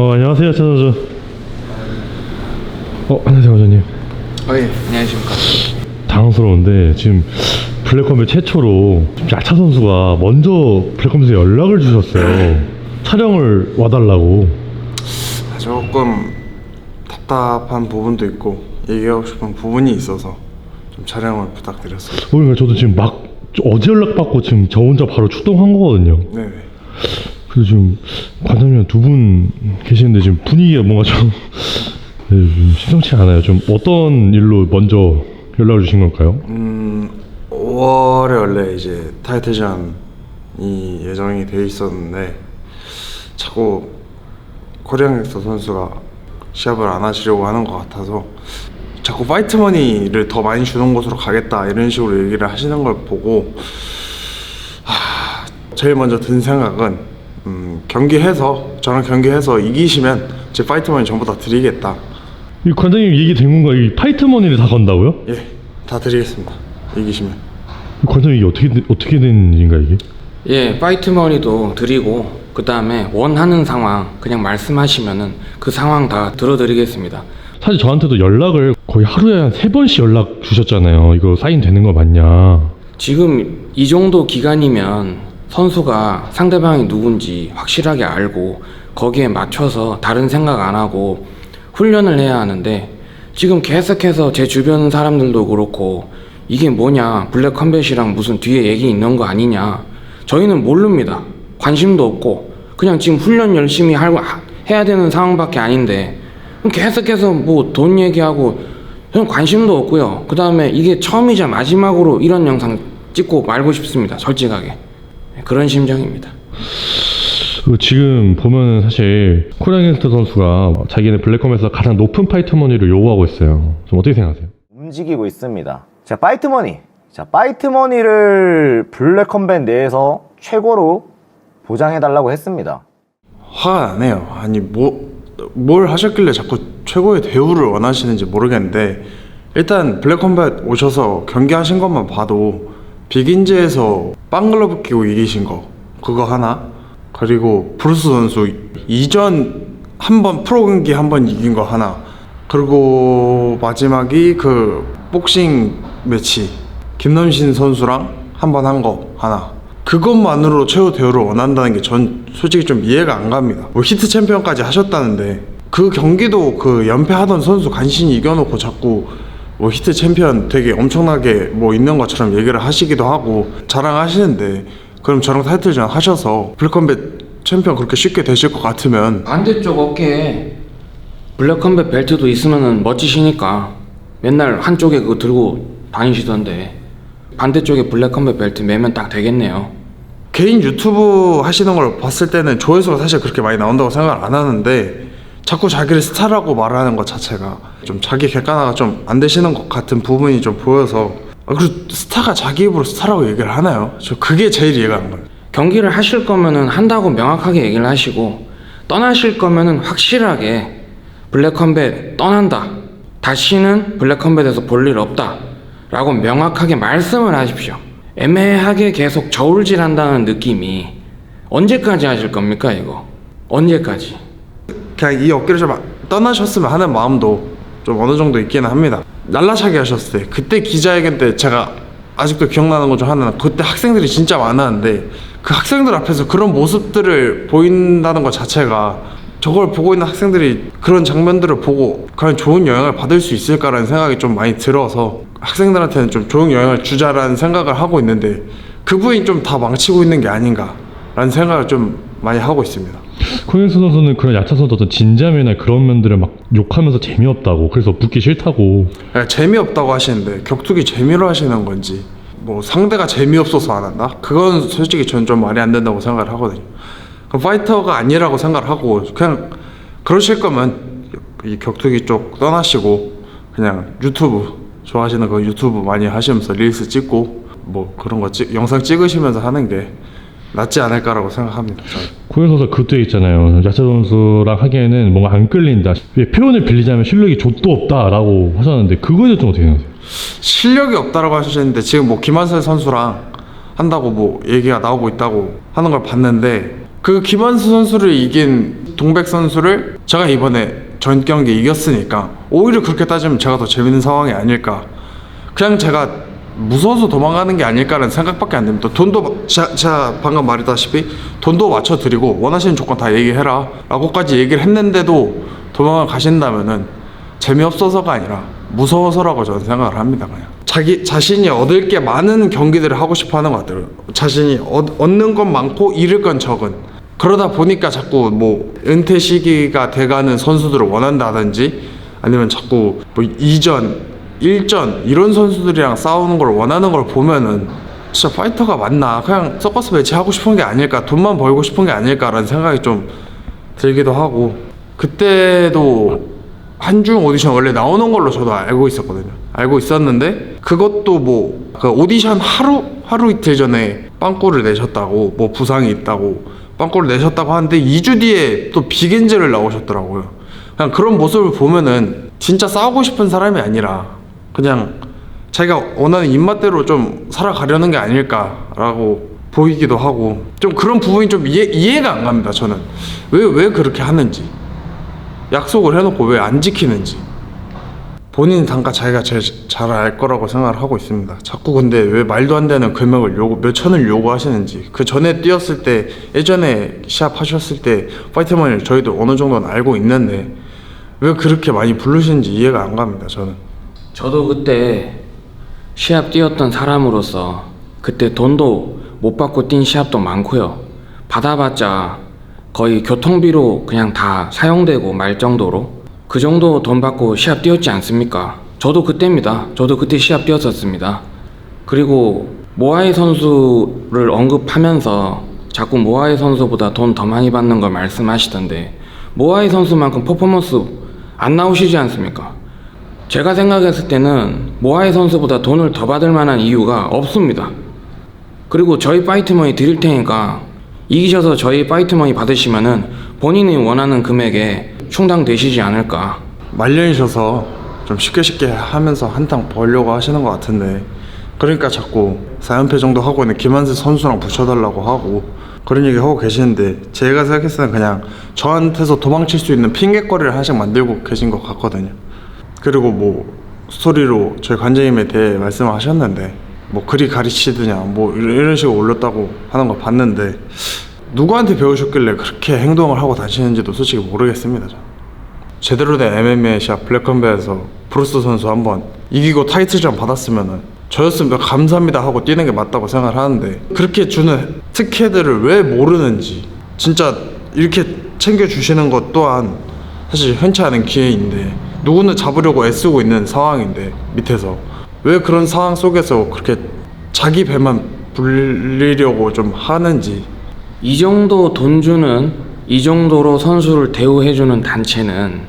안녕하세요, 차 선수. 안녕하세요, 원장님. 예, 안녕하십니까. 당황스러운데 지금 블랙컴뱃 최초로 야차 선수가 먼저 블랙컴뱃에 연락을 주셨어요. 촬영을 와달라고. 조금 답답한 부분도 있고 얘기하고 싶은 부분이 있어서 좀 촬영을 부탁드렸습니다. 그러니까 저도 지금 막 어제 연락받고 지금 저 혼자 바로 출동한 거거든요. 네네. 그래서 지금 관장님 두 분 계시는데 지금 분위기가 뭔가 좀, 네, 좀 심상치 않아요. 좀 어떤 일로 먼저 연락을 주신 걸까요? 5월에 원래 이제 타이틀전이 예정이 돼 있었는데 자꾸 코리안 갱스터 선수가 시합을 안 하시려고 하는 것 같아서 자꾸 파이트머니를 더 많이 주는 곳으로 가겠다 이런 식으로 얘기를 하시는 걸 보고 제일 먼저 든 생각은 저랑 경기해서 이기시면 제 파이트머니 전부 다 드리겠다. 이 관장님 얘기 된 건가? 이 파이트머니를 다 건다고요? 예, 다 드리겠습니다. 이기시면. 관장님 이게 어떻게 된 일인가 이게? 예, 파이트머니도 드리고 그 다음에 원하는 상황 그냥 말씀하시면은 그 상황 다 들어드리겠습니다. 사실 저한테도 연락을 거의 하루에 한 3번씩 연락 주셨잖아요. 이거 사인 되는 거 맞냐? 지금 이 정도 기간이면 선수가 상대방이 누군지 확실하게 알고 거기에 맞춰서 다른 생각 안 하고 훈련을 해야 하는데 지금 계속해서 제 주변 사람들도 그렇고 이게 뭐냐, 블랙컴뱃이랑 무슨 뒤에 얘기 있는 거 아니냐, 저희는 모릅니다. 관심도 없고 그냥 지금 훈련 열심히 해야 되는 상황밖에 아닌데 계속해서 뭐 돈 얘기하고 저는 관심도 없고요. 그 다음에 이게 처음이자 마지막으로 이런 영상 찍고 말고 싶습니다. 솔직하게 그런 심정입니다. 지금 보면은 사실 코리안 갱스터 선수가 자기네 블랙컴뱃에서 가장 높은 파이트머니를 요구하고 있어요. 좀 어떻게 생각하세요? 움직이고 있습니다. 자, 파이트머니를 블랙컴뱃 내에서 최고로 보장해달라고 했습니다. 화가 나네요. 아니 뭘 하셨길래 자꾸 최고의 대우를 원하시는지 모르겠는데 일단 블랙컴뱃 오셔서 경기하신 것만 봐도 빅인즈에서 빵글러브 끼고 이기신 거 그거 하나, 그리고 브루스 선수 이전 한번 프로 경기 한번 이긴 거 하나, 그리고 마지막이 그 복싱 매치 김남신 선수랑 한번 한 거 하나, 그것만으로 최고 대우를 원한다는 게 전 솔직히 좀 이해가 안 갑니다. 뭐 히트 챔피언까지 하셨다는데 그 경기도 그 연패하던 선수 간신히 이겨놓고 자꾸 뭐 히트 챔피언 되게 엄청나게 뭐 있는 것처럼 얘기를 하시기도 하고 자랑하시는데, 그럼 저랑 타이틀전 하셔서 블랙컴뱃 챔피언 그렇게 쉽게 되실 것 같으면 반대쪽 어깨에 블랙컴뱃 벨트도 있으면은 멋지시니까 맨날 한쪽에 그거 들고 다니시던데 반대쪽에 블랙컴뱃 벨트 매면 딱 되겠네요. 개인 유튜브 하시는 걸 봤을 때는 조회수가 사실 그렇게 많이 나온다고 생각을 안 하는데 자꾸 자기를 스타라고 말하는 것 자체가 좀 자기 객관화가 좀 안 되시는 것 같은 부분이 좀 보여서, 그리고 스타가 자기 입으로 스타라고 얘기를 하나요? 저 그게 제일 이해가 안 가요. 경기를 하실 거면은 한다고 명확하게 얘기를 하시고 떠나실 거면은 확실하게 블랙컴뱃 떠난다, 다시는 블랙컴뱃에서 볼 일 없다 라고 명확하게 말씀을 하십시오. 애매하게 계속 저울질한다는 느낌이 언제까지 하실 겁니까 이거? 언제까지? 그냥 이 어깨를 좀 떠나셨으면 하는 마음도 좀 어느 정도 있기는 합니다. 날라차게 하셨을 때 그때 기자회견 때 제가 아직도 기억나는 것 중 하나는 그때 학생들이 진짜 많았는데 그 학생들 앞에서 그런 모습들을 보인다는 것 자체가 저걸 보고 있는 학생들이 그런 장면들을 보고 과연 좋은 영향을 받을 수 있을까라는 생각이 좀 많이 들어서 학생들한테는 좀 좋은 영향을 주자라는 생각을 하고 있는데 그 부분이 좀 다 망치고 있는 게 아닌가라는 생각을 좀 많이 하고 있습니다. 코리안 갱스터 선수는 그런 야차 선수 어떤 진자면이나 그런 면들을 막 욕하면서 재미없다고, 그래서 붙기 싫다고. 재미없다고 하시는데 격투기 재미로 하시는 건지 뭐 상대가 재미없어서 안 한다? 그건 솔직히 전 좀 말이 안 된다고 생각을 하거든요. 그럼 파이터가 아니라고 생각을 하고 그냥 그러실 거면 이 격투기 쪽 떠나시고 그냥 유튜브 좋아하시는 거 유튜브 많이 하시면서 릴스 찍고 뭐 그런 거 영상 찍으시면서 하는 게 낫지 않을까라고 생각합니다. 코리안 선수 그때 있잖아요. 야차 선수랑 하기에는 뭔가 안 끌린다. 표현을 빌리자면 실력이 좆도 없다라고 하셨는데 그거에 대해서 좀 어떻게 생각하세요? 실력이 없다라고 하셨는데 지금 뭐 김한슬 선수랑 한다고 뭐 얘기가 나오고 있다고 하는 걸 봤는데 그 김한수 선수를 이긴 동백 선수를 제가 이번에 전 경기 이겼으니까 오히려 그렇게 따지면 제가 더 재밌는 상황이 아닐까. 그냥 제가 무서워서 도망가는 게 아닐까라는 생각밖에 안 듭니다. 돈도 제가 방금 말했다시피 돈도 맞춰드리고 원하시는 조건 다 얘기해라 라고까지 얘기를 했는데도 도망을 가신다면은 재미없어서가 아니라 무서워서라고 저는 생각을 합니다. 그냥 자기 자신이 얻을 게 많은 경기들을 하고 싶어 하는 것 같아요. 자신이 얻는 건 많고 잃을 건 적은. 그러다 보니까 자꾸 뭐 은퇴 시기가 돼가는 선수들을 원한다든지 아니면 자꾸 뭐 2전, 1전 이런 선수들이랑 싸우는 걸 원하는 걸 보면은 진짜 파이터가 맞나, 그냥 서커스 매치 하고 싶은 게 아닐까, 돈만 벌고 싶은 게 아닐까라는 생각이 좀 들기도 하고. 그때도 한중 오디션 원래 나오는 걸로 저도 알고 있었거든요. 알고 있었는데 그것도 뭐 그 오디션 하루 이틀 전에 빵꾸를 내셨다고, 뭐 부상이 있다고 빵꾸를 내셨다고 하는데 2주 뒤에 또 빅엔젤을 나오셨더라고요. 그냥 그런 모습을 보면은 진짜 싸우고 싶은 사람이 아니라 그냥 자기가 원하는 입맛대로 좀 살아가려는 게 아닐까라고 보이기도 하고, 좀 그런 부분이 좀 이해가 안 갑니다. 저는 왜 그렇게 하는지, 약속을 해놓고 왜 안 지키는지. 본인 단가 자기가 제일 잘 알 거라고 생각을 하고 있습니다. 자꾸 근데 왜 말도 안 되는 금액을 몇 천을 요구하시는지. 그 전에 뛰었을 때, 예전에 시합 하셨을 때 파이트머니를 저희도 어느 정도는 알고 있는데 왜 그렇게 많이 부르시는지 이해가 안 갑니다. 저도 그때 시합 뛰었던 사람으로서 그때 돈도 못 받고 뛴 시합도 많고요. 받아봤자 거의 교통비로 그냥 다 사용되고 말 정도로 그 정도 돈 받고 시합 뛰었지 않습니까? 저도 그때입니다. 저도 그때 시합 뛰었었습니다. 그리고 모아이 선수를 언급하면서 자꾸 모아이 선수보다 돈 더 많이 받는 걸 말씀하시던데 모아이 선수만큼 퍼포먼스 안 나오시지 않습니까? 제가 생각했을 때는 모아이 선수보다 돈을 더 받을 만한 이유가 없습니다. 그리고 저희 파이트머니 드릴 테니까 이기셔서 저희 파이트머니 받으시면은 본인이 원하는 금액에 충당되시지 않을까. 말년이셔서 좀 쉽게 하면서 한탕 벌려고 하시는 것 같은데, 그러니까 자꾸 4연패 정도 하고 있는 김한세 선수랑 붙여달라고 하고 그런 얘기 하고 계시는데, 제가 생각했을 때는 그냥 저한테서 도망칠 수 있는 핑계거리를 하나씩 만들고 계신 것 같거든요. 그리고 뭐 스토리로 저희 관장님에 대해 말씀을 하셨는데 뭐 그리 가르치드냐 뭐 이런 식으로 올렸다고 하는 거 봤는데 누구한테 배우셨길래 그렇게 행동을 하고 다니시는지도 솔직히 모르겠습니다. 제대로 된 MMA 시합 블랙컴뱃에서 브루스 선수 한번 이기고 타이틀전 받았으면은 저였으면 감사합니다 하고 뛰는 게 맞다고 생각을 하는데, 그렇게 주는 특혜들을 왜 모르는지. 진짜 이렇게 챙겨주시는 것 또한 사실 흔치 않은 기회인데 누구는 잡으려고 애쓰고 있는 상황인데 밑에서 왜 그런 상황 속에서 그렇게 자기 배만 불리려고 좀 하는지. 이 정도 돈 주는, 이 정도로 선수를 대우해주는 단체는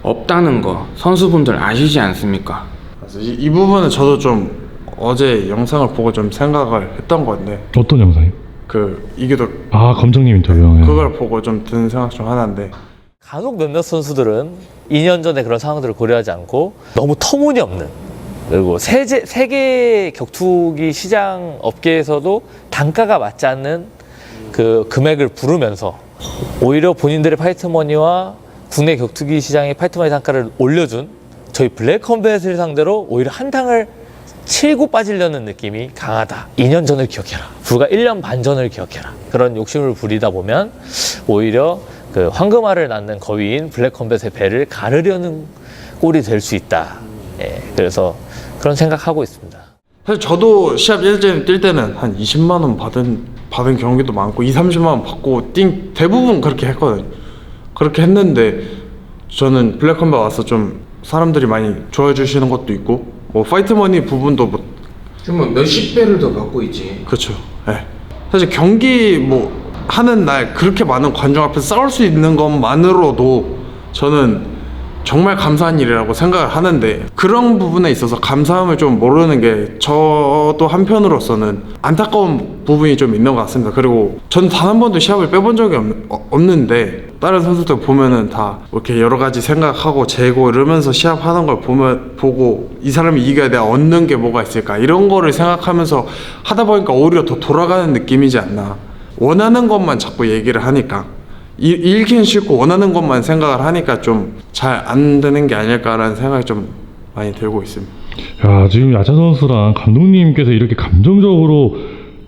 없다는 거 선수분들 아시지 않습니까? 그래서 이 부분은 저도 좀 어제 영상을 보고 좀 생각을 했던 건데, 어떤 영상이요? 그 이기도 아, 검정님 인터뷰. 그걸 보고 좀 든 생각 중 하나인데, 간혹 몇몇 선수들은 2년 전에 그런 상황들을 고려하지 않고 너무 터무니없는, 그리고 세계 격투기 시장 업계에서도 단가가 맞지 않는 그 금액을 부르면서 오히려 본인들의 파이트머니와 국내 격투기 시장의 파이트머니 단가를 올려준 저희 블랙컴뱃을 상대로 오히려 한탕을 치고 빠지려는 느낌이 강하다. 2년 전을 기억해라. 불과 1년 반 전을 기억해라. 그런 욕심을 부리다 보면 오히려 그 황금알을 낳는 거위인 블랙컴뱃의 배를 가르려는 꼴이 될 수 있다. 예, 그래서 그런 생각하고 있습니다. 사실 저도 시합 예전에 뛸 때는 한 20만 원 받은 경기도 많고 20-30만 원 받고 뛴 대부분 그렇게 했거든요. 그렇게 했는데 저는 블랙컴뱃 와서 좀 사람들이 많이 좋아해 주시는 것도 있고 뭐 파이트머니 부분도 뭐 좀 몇십 배를 더 받고 있지. 그렇죠. 네. 사실 경기 뭐 하는 날 그렇게 많은 관중 앞에서 싸울 수 있는 것만으로도 저는 정말 감사한 일이라고 생각을 하는데, 그런 부분에 있어서 감사함을 좀 모르는 게 저도 한편으로서는 안타까운 부분이 좀 있는 것 같습니다. 그리고 저는 단 한 번도 시합을 빼본 적이 없는데 다른 선수들 보면은 다 이렇게 여러 가지 생각하고 재고 이러면서 시합하는 걸 보고 이 사람이 이겨야 내가 얻는 게 뭐가 있을까 이런 거를 생각하면서 하다 보니까 오히려 더 돌아가는 느낌이지 않나. 원하는 것만 자꾸 얘기를 하니까 읽기는 쉽고 원하는 것만 생각을 하니까 좀 잘 안 되는 게 아닐까라는 생각이 좀 많이 들고 있습니다. 야, 지금 야차 선수랑 감독님께서 이렇게 감정적으로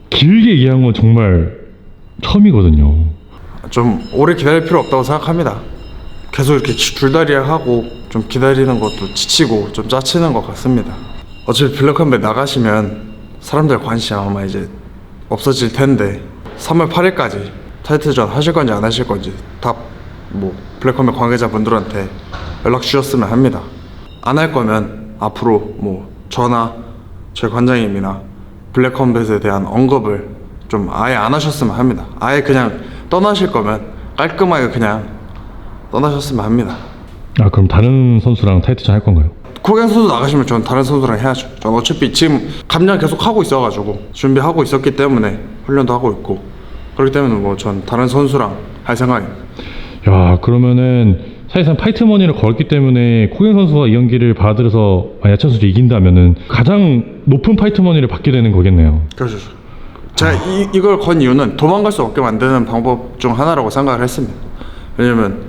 길게 얘기한 건 정말 처음이거든요. 좀 오래 기다릴 필요 없다고 생각합니다. 계속 이렇게 줄다리하고 좀 기다리는 것도 지치고 좀 짜치는 것 같습니다. 어차피 블랙컴뱃 나가시면 사람들 관심 아마 이제 없어질 텐데 3월 8일까지 타이틀전 하실 건지 안 하실 건지 다 뭐 블랙컴뱃 관계자분들한테 연락 주셨으면 합니다. 안 할 거면 앞으로 뭐 저나 저희 관장님이나 블랙컴뱃에 대한 언급을 좀 아예 안 하셨으면 합니다. 아예 그냥 떠나실 거면 깔끔하게 그냥 떠나셨으면 합니다. 아, 그럼 다른 선수랑 타이틀전 할 건가요? 코갱 선수 나가시면 전 다른 선수랑 해야죠. 전 어차피 지금 감량 계속 하고 있어가지고 준비하고 있었기 때문에 훈련도 하고 있고 그렇기 때문에 뭐 전 다른 선수랑 할 생각입니다. 야, 그러면은 사실상 파이트머니를 걸었기 때문에 코갱 선수가 이 경기를 받아들여서 야차 선수 이긴다면은 가장 높은 파이트머니를 받게 되는 거겠네요. 그렇죠. 제가 이걸 건 이유는 도망갈 수 없게 만드는 방법 중 하나라고 생각을 했습니다. 왜냐면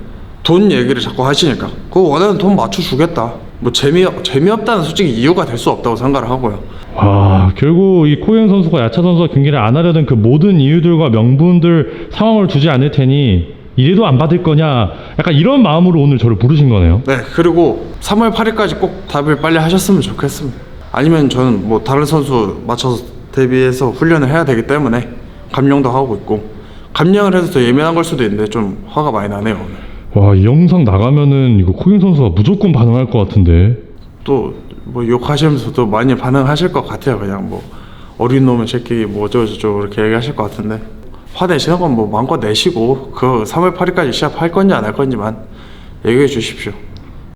돈 얘기를 자꾸 하시니까 그거 원하는 돈 맞춰주겠다. 뭐 재미없다는 솔직히 이유가 될 수 없다고 생각을 하고요. 와, 결국 이 코갱 선수가 야차 선수가 경기를 안 하려던 그 모든 이유들과 명분들 상황을 두지 않을 테니 이래도 안 받을 거냐 약간 이런 마음으로 오늘 저를 부르신 거네요. 네, 그리고 3월 8일까지 꼭 답을 빨리 하셨으면 좋겠습니다. 아니면 저는 뭐 다른 선수 맞춰서 대비해서 훈련을 해야 되기 때문에 감량도 하고 있고 감량을 해서 더 예민한 걸 수도 있는데 좀 화가 많이 나네요 오늘. 와, 이 영상 나가면은 이거 코갱 선수가 무조건 반응할 것 같은데. 또 뭐 욕하시면서도 많이 반응하실 것 같아요. 그냥 뭐 어린 놈의 새끼 뭐 어쩌고저쩌고 이렇게 얘기하실 것 같은데 화내시는 건 뭐 마음껏 내시고 그 3월 8일까지 시합할 건지 안 할 건지만 얘기해 주십시오.